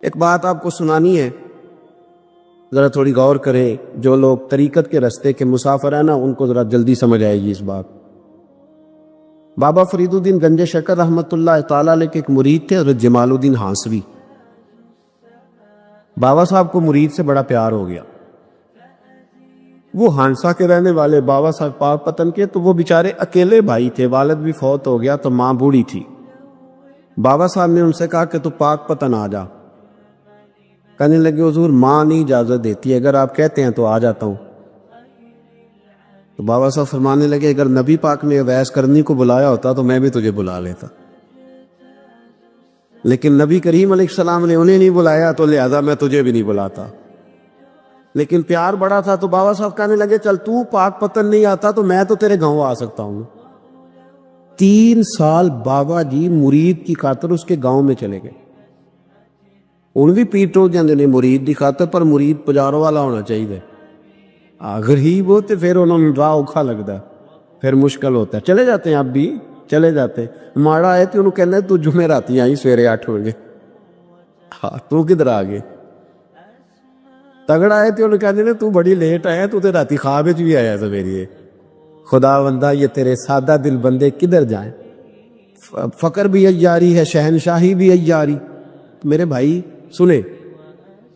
ایک بات آپ کو سنانی ہے، ذرا تھوڑی غور کریں. جو لوگ طریقت کے رستے کے مسافر ہیں نا، ان کو ذرا جلدی سمجھ آئے گی اس بات. بابا فرید الدین گنج شکر رحمۃ اللہ تعالیٰ علیہ کے ایک مرید تھے، حضرت جمال الدین ہانسوی. بابا صاحب کو مرید سے بڑا پیار ہو گیا. وہ ہانسا کے رہنے والے بابا صاحب پاک پتن کے، تو وہ بیچارے اکیلے بھائی تھے، والد بھی فوت ہو گیا تو ماں بوڑھی تھی. بابا صاحب نے ان سے کہا کہ تو پاک پتن آ جا. کہنے لگے حضور ماں نہیں اجازت دیتی، اگر آپ کہتے ہیں تو آ جاتا ہوں. تو بابا صاحب فرمانے لگے اگر نبی پاک نے اویس کرنی کو بلایا ہوتا تو میں بھی تجھے بلا لیتا، لیکن نبی کریم علیہ السلام نے انہیں نہیں بلایا تو لہذا میں تجھے بھی نہیں بلاتا. لیکن پیار بڑا تھا تو بابا صاحب کہنے لگے چل تو پاک پتن نہیں آتا تو میں تو تیرے گاؤں آ سکتا ہوں. 3 سال بابا جی مرید کی خاطر اس کے گاؤں میں چلے گئے. ان بھی پیٹو جاندے نے مرید کی خاطر، پر مرید پجاروں والا ہونا چاہیے. غریب ہوتے پھر انہوں نے راہ اوکھا لگتا ہے، پھر مشکل ہوتا ہے. چلے جاتے ہیں اب بھی چلے جاتے. ماڑا ہے تو انہوں کہنا ہے تو جمعراتی آئی سویرے 8 بجے. ہاں تو کدھر آ گئے. تگڑا ہے تو انہوں کہتے ہیں تو بڑی لیٹ آیا، تو تے راتی خواب وچ بھی آیا سویرے. خدا بندہ یہ تیرے سادہ دل بندے کدھر جائیں. فقر بھی عیاری ہے، شہنشاہی بھی عیاری. میرے بھائی سنے،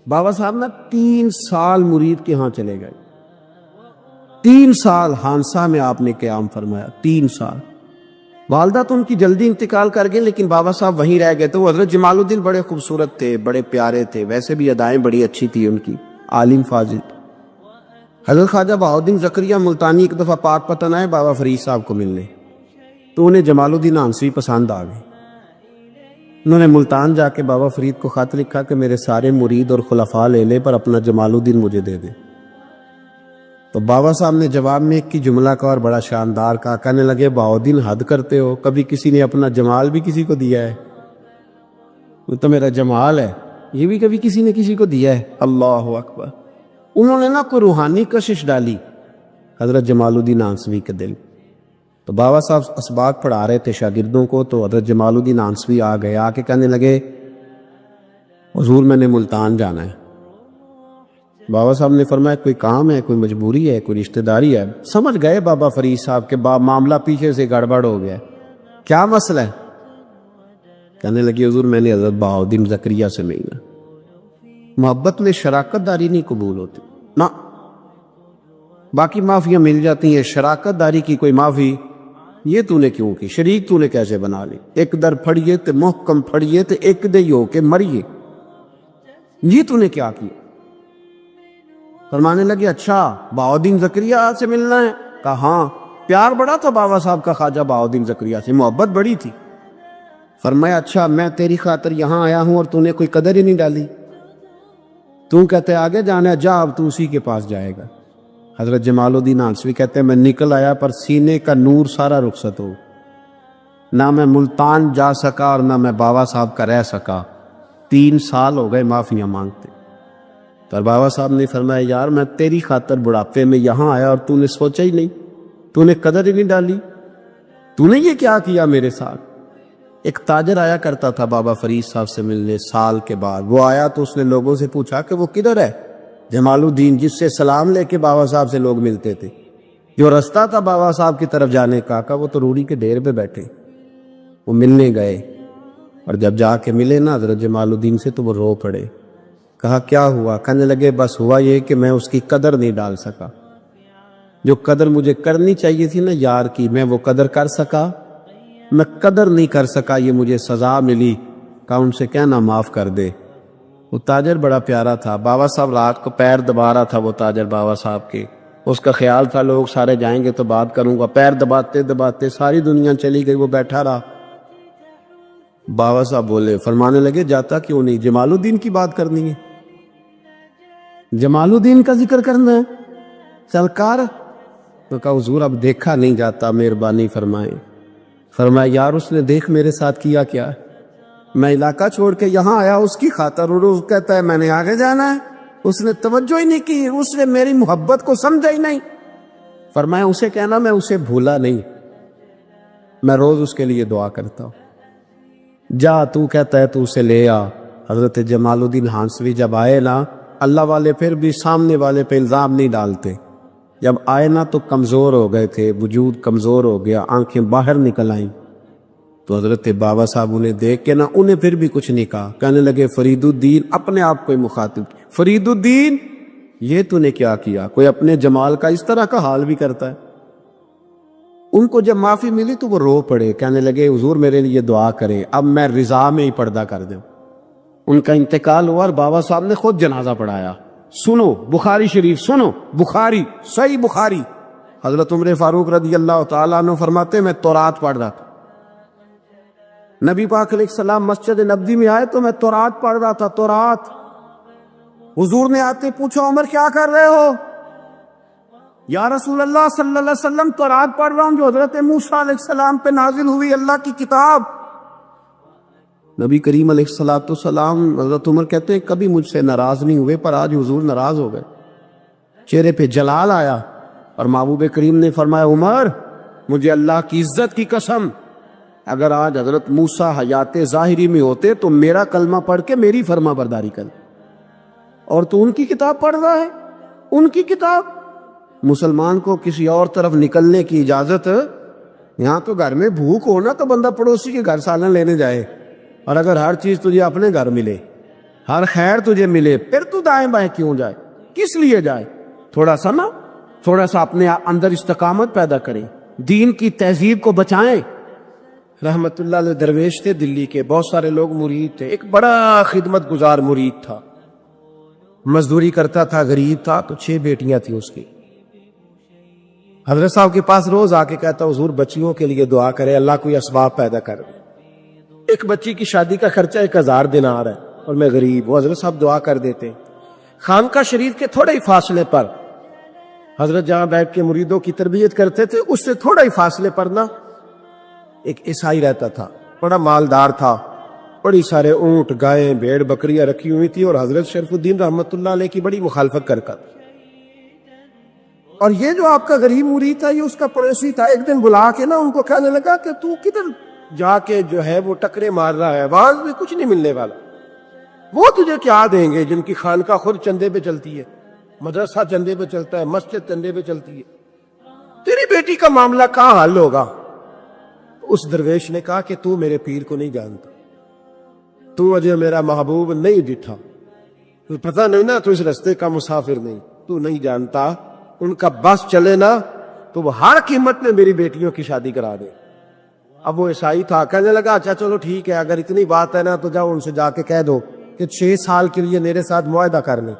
بابا صاحب نا 3 سال مرید کے ہاں چلے گئے. 3 سال ہانسا میں آپ نے قیام فرمایا. 3 سال. والدہ تو ان کی جلدی انتقال کر گئی، لیکن بابا صاحب وہیں رہ گئے. تو وہ حضرت جمال الدین بڑے خوبصورت تھے، بڑے پیارے تھے، ویسے بھی ادائیں بڑی اچھی تھی ان کی، عالم فاضل. حضرت خواجہ بہاؤالدین زکریا ملتانی ایک دفعہ پاک پتن آئے بابا فرید صاحب کو ملنے، تو انہیں جمال الدین ہانسوی پسند آ گئے. انہوں نے ملتان جا کے بابا فرید کو خط لکھا کہ میرے سارے مرید اور خلفاء لے لے پر اپنا جمال الدین مجھے دے دے. تو بابا صاحب نے جواب میں ایک کی جملہ کا اور بڑا شاندار کہا. کہنے لگے بہاؤالدین حد کرتے ہو، کبھی کسی نے اپنا جمال بھی کسی کو دیا ہے؟ وہ تو میرا جمال ہے، یہ بھی کبھی کسی نے کسی کو دیا ہے؟ اللہ اکبر. انہوں نے نا کوئی روحانی کشش ڈالی حضرت جمال الدین ہانسوی کے دل. تو بابا صاحب اسباق پڑھا رہے تھے شاگردوں کو، تو حضرت جمال الدین ہانسوی آ گئے. آ کے کہنے لگے حضور میں نے ملتان جانا ہے. بابا صاحب نے فرمایا کوئی کام ہے، کوئی مجبوری ہے، کوئی رشتہ داری ہے؟ سمجھ گئے بابا فرید صاحب کے معاملہ پیچھے سے گڑبڑ ہو گیا. کیا مسئلہ ہے؟ کہنے لگی حضور میں نے حضرت بہاؤالدین زکریا سے ملنا. محبت میں شراکت داری نہیں قبول ہوتی نا. باقی معافیاں مل جاتی ہیں، شراکت داری کی کوئی معافی یہ تو نے کیوں کی؟ شریک تو نے کیسے بنا لی؟ ایک در پھڑیے تے محکم پھڑیے تے ایک دے ہو کے مریے، یہ تو نے کیا کیا؟ فرمانے لگے اچھا بہاؤالدین زکریا سے ملنا ہے؟ کہا ہاں. پیار بڑا تھا بابا صاحب کا خواجہ بہاؤالدین زکریا سے، محبت بڑی تھی. فرمایا اچھا میں تیری خاطر یہاں آیا ہوں اور تو نے کوئی قدر ہی نہیں ڈالی. تو کہتے آگے جانا ہے، جا اب تو اسی کے پاس جائے گا. حضرت جمال الدین ہانسوی کہتے ہیں میں نکل آیا پر سینے کا نور سارا رخصت ہو. نہ میں ملتان جا سکا اور نہ میں بابا صاحب کا رہ سکا. 3 سال ہو گئے معافیاں مانگتے. پر بابا صاحب نے فرمایا یار میں تیری خاطر بڑھاپے میں یہاں آیا اور تو نے سوچا ہی نہیں، تو نے قدر ہی نہیں ڈالی. تو نے یہ کیا کیا میرے ساتھ؟ ایک تاجر آیا کرتا تھا بابا فرید صاحب سے ملنے سال کے بعد. وہ آیا تو اس نے لوگوں سے پوچھا کہ وہ کدھر ہے جمال الدین جس سے سلام لے کے بابا صاحب سے لوگ ملتے تھے، جو رستہ تھا بابا صاحب کی طرف جانے کا. کہا وہ تو روڑی کے ڈھیر پہ بیٹھے. وہ ملنے گئے اور جب جا کے ملے نا حضرت جمال الدین سے تو وہ رو پڑے. کہا کیا ہوا؟ کہنے لگے بس ہوا یہ کہ میں اس کی قدر نہیں ڈال سکا. جو قدر مجھے کرنی چاہیے تھی نا یار کی، میں وہ قدر کر سکا، میں قدر نہیں کر سکا، یہ مجھے سزا ملی. کہا ان سے کہنا معاف کر دے. وہ تاجر بڑا پیارا تھا. بابا صاحب رات کو پیر دبا رہا تھا وہ تاجر بابا صاحب کے. اس کا خیال تھا لوگ سارے جائیں گے تو بات کروں گا. پیر دباتے دباتے ساری دنیا چلی گئی، وہ بیٹھا رہا. بابا صاحب بولے، فرمانے لگے جاتا کیوں نہیں؟ جمال الدین کی بات کرنی ہے، جمال الدین کا ذکر کرنا ہے، چل کر. تو کہا حضور اب دیکھا نہیں جاتا، مہربانی فرمائیں. فرمایا یار اس نے دیکھ میرے ساتھ کیا کیا ہے؟ میں علاقہ چھوڑ کے یہاں آیا اس کی خاطر، اور وہ کہتا ہے میں نے آگے جانا ہے. اس نے توجہ ہی نہیں کی، اس نے میری محبت کو سمجھا ہی نہیں. فرمایا اسے کہنا میں اسے بھولا نہیں، میں روز اس کے لیے دعا کرتا ہوں. جا تو کہتا ہے تو اسے لے آ، حضرت جمال الدین ہانسوی جب آئے نا، اللہ والے پھر بھی سامنے والے پہ الزام نہیں ڈالتے، جب آئے نا تو کمزور ہو گئے تھے، وجود کمزور ہو گیا، آنکھیں باہر نکل آئیں، تو حضرت بابا صاحب انہیں دیکھ کے نا انہیں پھر بھی کچھ نہیں کہا، کہنے لگے فرید الدین، اپنے آپ کو ہی مخاطب، فرید الدین یہ تو نے کیا کیا؟ کوئی اپنے جمال کا اس طرح کا حال بھی کرتا ہے؟ ان کو جب معافی ملی تو وہ رو پڑے، کہنے لگے حضور میرے لیے دعا کریں، اب میں رضا میں ہی پردہ کر دوں۔ ان کا انتقال ہوا اور بابا صاحب نے خود جنازہ پڑھایا۔ سنو بخاری شریف، سنو بخاری، صحیح بخاری، حضرت عمر فاروق رضی اللہ تعالیٰ عنہ فرماتے میں تورات پڑھ رہا تھا، نبی پاک علیہ السلام مسجد نبوی میں آئے تو میں تورات پڑھ رہا تھا، تورات۔ حضور نے آتے پوچھا عمر کیا کر رہے ہو؟ یا رسول اللہ صلی اللہ علیہ وسلم تورات پڑھ رہا ہوں جو حضرت موسیٰ علیہ السلام پہ نازل ہوئی اللہ کی کتاب۔ نبی کریم علیہ السلام حضرت عمر کہتے ہیں کبھی مجھ سے ناراض نہیں ہوئے، پر آج حضور ناراض ہو گئے، چہرے پہ جلال آیا، اور محبوب کریم نے فرمایا عمر مجھے اللہ کی عزت کی قسم، اگر آج حضرت موسیٰ حیات ظاہری میں ہوتے تو میرا کلمہ پڑھ کے میری فرما برداری کر، اور تو ان کی کتاب پڑھ رہا ہے، ان کی کتاب۔ مسلمان کو کسی اور طرف نکلنے کی اجازت، یہاں تو گھر میں بھوک ہو نا تو بندہ پڑوسی کے گھر سالن لینے جائے، اور اگر ہر چیز تجھے اپنے گھر ملے، ہر خیر تجھے ملے، پھر تو دائیں بائیں کیوں جائے؟ کس لیے جائے؟ تھوڑا سا اپنے اندر استقامت پیدا کریں، دین کی تہذیب کو بچائیں۔ رحمت اللہ علیہ درویش تھے دلی کے، بہت سارے لوگ مرید تھے، ایک بڑا خدمت گزار مرید تھا، مزدوری کرتا تھا، غریب تھا، تو 6 بیٹیاں تھیں اس کی۔ حضرت صاحب کے پاس روز آ کے کہتا حضور بچیوں کے لیے دعا کرے، اللہ کوئی اسباب پیدا کر دے، ایک بچی کی شادی کا خرچہ 1000 دینار ہے اور میں غریب ہوں۔ حضرت صاحب دعا کر دیتے۔ خانقاہ شریف کے تھوڑے ہی فاصلے پر حضرت جہاں بیٹھ کے مریدوں کی تربیت کرتے تھے، اس سے تھوڑا ہی فاصلے پر نا ایک عیسائی رہتا تھا، بڑا مالدار تھا، بڑی سارے اونٹ، گائیں، بھیڑ، بکریاں رکھی ہوئی تھی، اور حضرت شریف الدین رحمت اللہ علیہ کی بڑی مخالفت کرتا تھا۔ اور یہ جو آپ کا غریب مرید تھا، یہ اس کا پڑوسی تھا، ایک دن بلا کے نا ان کو کہنے لگا کہ تو کدھر جا کے جو ہے وہ ٹکرے مار رہا ہے، وہاں بھی کچھ نہیں ملنے والا، وہ تجھے کیا دیں گے جن کی خانقاہ خود چندے پہ چلتی ہے، مدرسہ چندے پہ چلتا ہے، مسجد چندے پہ چلتی ہے، تیری بیٹی کا معاملہ کہاں حل ہوگا؟ اس درویش نے کہا کہ تو میرے پیر کو نہیں جانتا، تو اجے میرا محبوب نہیں ڈٹھا، تو پتہ نہیں نا، تو اس رستے کا مسافر نہیں، تو نہیں جانتا، ان کا بس چلے نا تو وہ ہر قیمت میں میری بیٹیوں کی شادی کرا دے۔ اب وہ عیسائی تھا، کہنے لگا اچھا چلو ٹھیک ہے، اگر اتنی بات ہے نا تو جاؤ ان سے جا کے کہہ دو کہ 6 سال کے لیے میرے ساتھ معاہدہ کر لیں،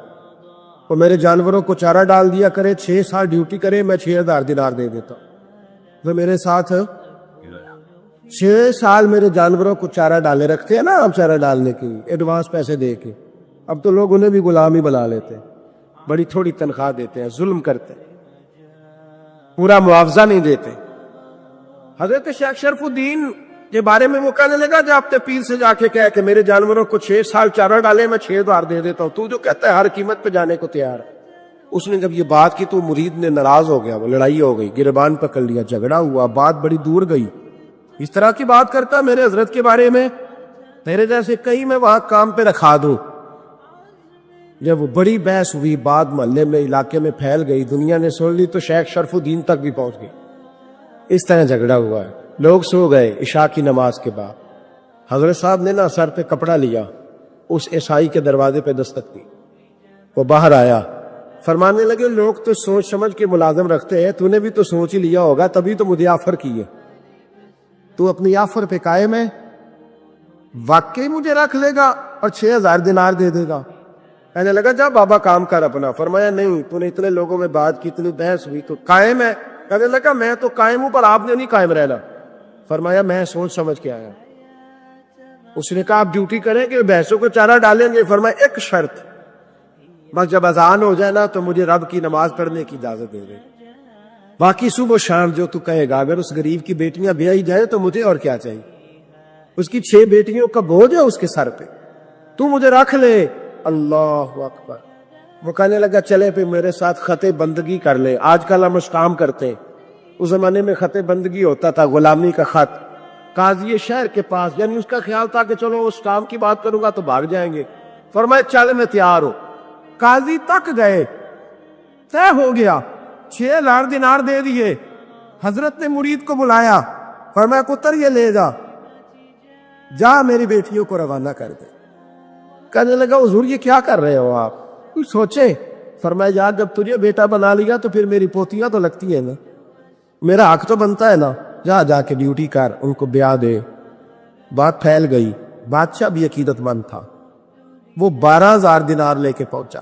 وہ میرے جانوروں کو چارہ ڈال دیا کرے، 6 سال ڈیوٹی کرے، میں 6000 دینار دے دیتا ہوں۔ تو میرے ساتھ 6 سال میرے جانوروں کو چارہ ڈالے رکھتے ہیں نا، ہم چارہ ڈالنے کی ایڈوانس پیسے دے کے، اب تو لوگ انہیں بھی غلام ہی بنا لیتے ہیں، بڑی تھوڑی تنخواہ دیتے ہیں، ظلم کرتے ہیں، پورا معاوضہ نہیں دیتے۔ حضرت شیخ شرف الدین کے بارے میں وہ کہنے لگا جب اپنے پیر سے جا کے کہہ کہ میرے جانوروں کو 6 سال چارہ ڈالے، میں 6000 دے دیتا ہوں، تو جو کہتا ہے ہر قیمت پہ جانے کو تیار ہے۔ اس نے جب یہ بات کی تو مرید نے ناراض ہو گیا، وہ لڑائی ہو گئی، گربان پکڑ لیا، جھگڑا ہوا، بات بڑی دور گئی۔ اس طرح کی بات کرتا میرے حضرت کے بارے میں، تیرے جیسے کہیں میں وہاں کام پہ رکھا دوں۔ جب وہ بڑی بحث ہوئی، بات محلے میں، علاقے میں پھیل گئی، دنیا نے سن لی، تو شیخ شرف الدین تک بھی پہنچ گئی۔ اس طرح جھگڑا ہوا ہے، لوگ سو گئے عشاء کی نماز کے بعد۔ حضرت صاحب نے نا سر پہ کپڑا لیا، اس عیسائی کے دروازے پہ دستک دی، وہ باہر آیا، فرمانے لگے لوگ تو سوچ سمجھ کے ملازم رکھتے ہیں، تو نے بھی تو سوچ ہی لیا ہوگا، تبھی تو مجھے آفر کی ہے، تو اپنی آفر پہ قائم ہے، واقعی مجھے رکھ لے گا اور 6000 دینار دے دے گا؟ کہنے لگا جا بابا کام کر اپنا۔ فرمایا نہیں، تو نے اتنے لوگوں میں بات کی، اتنی بحث ہوئی، تو قائم ہے؟ کہنے لگا میں تو قائم ہوں، پر آپ نے نہیں قائم رہنا۔ فرمایا میں سوچ سمجھ کے آیا۔ اس نے کہا آپ ڈیوٹی کریں کہ بھینسوں کو چارہ ڈالیں گے؟ فرمایا ایک شرط، بس جب اذان ہو جائے نا تو مجھے رب کی نماز پڑھنے کی اجازت دے دے، باقی صبح و شام جو تو کہے گا۔ اگر اس غریب کی بیٹیاں بیائی جائیں تو مجھے اور کیا چاہیے، اس کی 6 بیٹیوں کا بوجھ ہے اس کے سر پہ، تو مجھے رکھ لے۔ اللہ اکبر۔ وہ کہنے لگا چلے پہ میرے ساتھ خط بندگی کر لے، آج کل ہم اس کام کرتے ہیں، اس زمانے میں خط بندگی ہوتا تھا، غلامی کا خط، قاضی شہر کے پاس، یعنی اس کا خیال تھا کہ چلو اس کام کی بات کروں گا تو بھاگ جائیں گے، فرمایا چل میں تیار ہوں۔ قاضی تک گئے، طے ہو گیا، 6,00,000 دینار دے دیے۔ حضرت نے مرید کو بلایا، فرمایا پتر یہ لے جا، جا میری بیٹیوں کو روانہ کر دے۔ کہنے لگا حضور یہ کیا کر رہے ہو آپ، کچھ سوچے؟ فرمایا یار جب تجھے بیٹا بنا لیا تو پھر میری پوتیاں تو لگتی ہیں نا، میرا حق تو بنتا ہے نا، جا کے ڈیوٹی کر، ان کو بیاہ دے۔ بات پھیل گئی، بادشاہ بھی عقیدت مند تھا، وہ 12,000 دینار لے کے پہنچا۔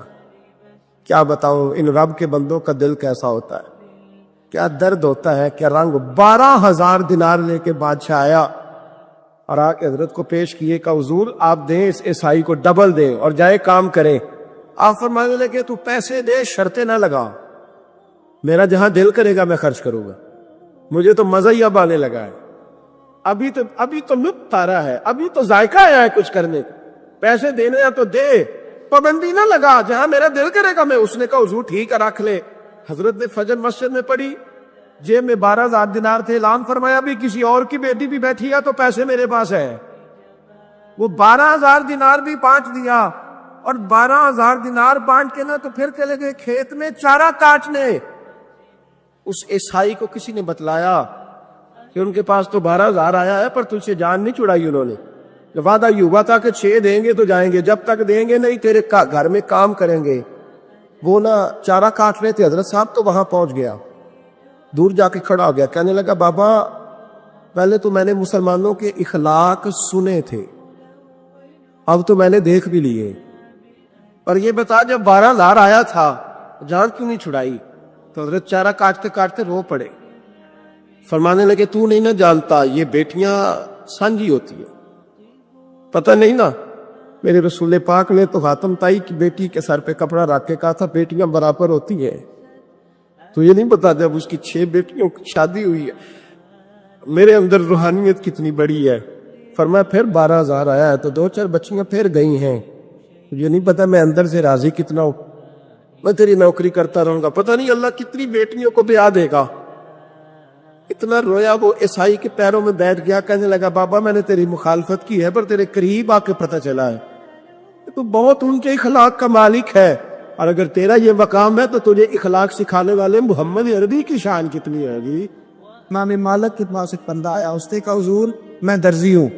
کیا بتاؤں ان رب کے بندوں کا دل کیسا ہوتا ہے، کیا درد ہوتا ہے، کیا رنگ۔ 12,000 دینار لے کے بادشاہ آیا اور آ کے حضرت کو پیش کیے کہ حضور آپ دیں اس عیسائی کو ڈبل دیں اور جائے کام کریں۔ آپ فرمانے لگے تو پیسے دے، شرطیں نہ لگا، میرا جہاں دل کرے گا میں خرچ کروں گا، مجھے تو مزہ ہی اب آنے لگا ہے، ابھی تو لطف آ رہا ہے، ابھی تو ذائقہ آیا ہے کچھ کرنے کا، پیسے دینے ہیں تو دے، پابندی نہ لگا، جہاں میرا دل کرے گا میں۔ اس نے کہا حضور ٹھیک ہے رکھ لے۔ حضرت نے فجر مسجد میں پڑھی، جیب میں 12,000 دینار تھے، اعلان فرمایا بھی کسی اور کی بیٹی بھی بیٹھی ہے تو پیسے میرے پاس ہے۔ وہ 12,000 دینار بھی بانٹ دیا، اور 12,000 دینار بانٹ کے نا تو پھر چلے گئے کھیت میں چارہ کاٹنے۔ اس عیسائی کو کسی نے بتلایا کہ ان کے پاس تو 12,000 آیا ہے پر تجھ سے جان نہیں چھڑائی انہوں نے، وعدہ یہ ہوا تھا کہ 6 دیں گے تو جائیں گے، جب تک دیں گے نہیں تیرے گھر میں کام کریں گے۔ وہ نا چارہ کاٹ رہے تھے، حضرت صاحب تو وہاں پہنچ گیا، دور جا کے کھڑا ہو گیا، کہنے لگا بابا پہلے تو میں نے مسلمانوں کے اخلاق سنے تھے، اب تو میں نے دیکھ بھی لیے، اور یہ بتا جب 12,000 آیا تھا جان کیوں نہیں چھڑائی؟ تو حضرت چارہ کاٹتے کاٹتے رو پڑے، فرمانے لگے تو نہیں نہ جانتا یہ بیٹیاں سانجھی ہوتی ہیں، پتہ نہیں نا، میرے رسول پاک نے تو حاتم تائی کی بیٹی کے سر پہ کپڑا رکھ کے کہا تھا بیٹیاں برابر ہوتی ہیں، تو یہ نہیں پتا جب اس کی 6 بیٹیوں کی شادی ہوئی ہے میرے اندر روحانیت کتنی بڑی ہے۔ فرمایا پھر 12,000 آیا ہے تو 2-4 بچیاں پھر گئی ہیں، یہ نہیں پتا میں اندر سے راضی کتنا ہوں، میں تیری نوکری کرتا رہوں گا، پتہ نہیں اللہ کتنی بیٹیوں کو بیاہ دے گا۔ اتنا رویا وہ عیسائی کے پیروں میں بیٹھ گیا، کہنے لگا بابا میں نے تیری مخالفت کی ہے پر تیرے قریب آ کے پتہ چلا ہے تو بہت اونچے اخلاق کا مالک ہے، اور اگر تیرا یہ مقام ہے تو تجھے اخلاق سکھانے والے محمد عربی کی شان کتنی ہے گی۔ امام مالک کے پاس ایک بندہ آیا، اس نے کہا حضور میں درزی ہوں،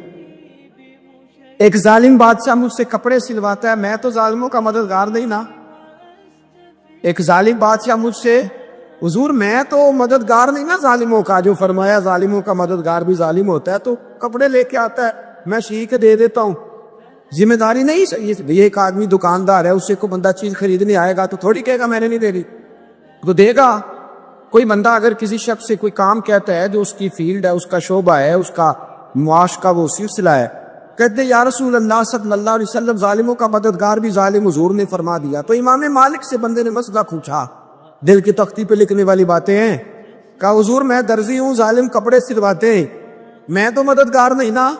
ایک ظالم بادشاہ مجھ سے کپڑے سلواتا ہے، میں تو ظالموں کا مددگار نہیں نا، ایک ظالم بادشاہ مجھ سے، حضور میں تو مددگار نہیں نا ظالموں کا، جو فرمایا ظالموں کا مددگار بھی ظالم ہوتا ہے، تو کپڑے لے کے آتا ہے میں سی کے دے دیتا ہوں، ذمہ داری نہیں، یہ ایک آدمی دکاندار ہے، اس سے کوئی بندہ چیز خریدنے آئے گا تو تھوڑی کہے گا میں نے نہیں دے دی، تو دے گا۔ کوئی بندہ اگر کسی شخص سے کوئی کام کہتا ہے جو اس کی فیلڈ ہے، اس کا شعبہ ہے، اس کا معاش کا وہ سلسلہ ہے، کہتے یا رسول اللہ صلی اللہ علیہ وسلم ظالموں کا مددگار بھی ظالم، حضور نے فرما دیا۔ تو امام مالک سے بندے نے مسئلہ پوچھا، دل کی تختی پہ لکھنے والی باتیں ہیں، کہا حضور میں درزی ہوں، ظالم کپڑے سلواتے ہیں، میں تو مددگار نہیں نا۔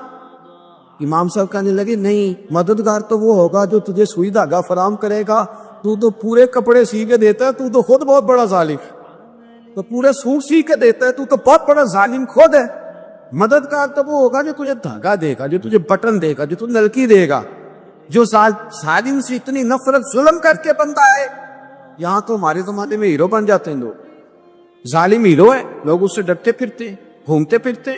امام صاحب کہنے لگے نہیں، مددگار تو وہ ہوگا جو تجھے سوئی دھاگا فراہم کرے گا، تو پورے کپڑے سی کے دیتا ہے، تو خود بہت بڑا ظالم، تو پورے سوٹ سی کے دیتا ہے، تو بہت بڑا ظالم خود ہے۔ مددگار تو وہ ہوگا جو تجھے دھاگا دے گا، جو تجھے بٹن دے گا، جو تجھے نلکی دے گا، جو ظالم سے اتنی نفرت ظلم کر کے بنتا ہے۔ یہاں تو ہمارے زمانے میں ہیرو بن جاتے ہیں لوگ، ظالم ہیرو ہے، لوگ اس سے ڈرتے پھرتے گھومتے پھرتے۔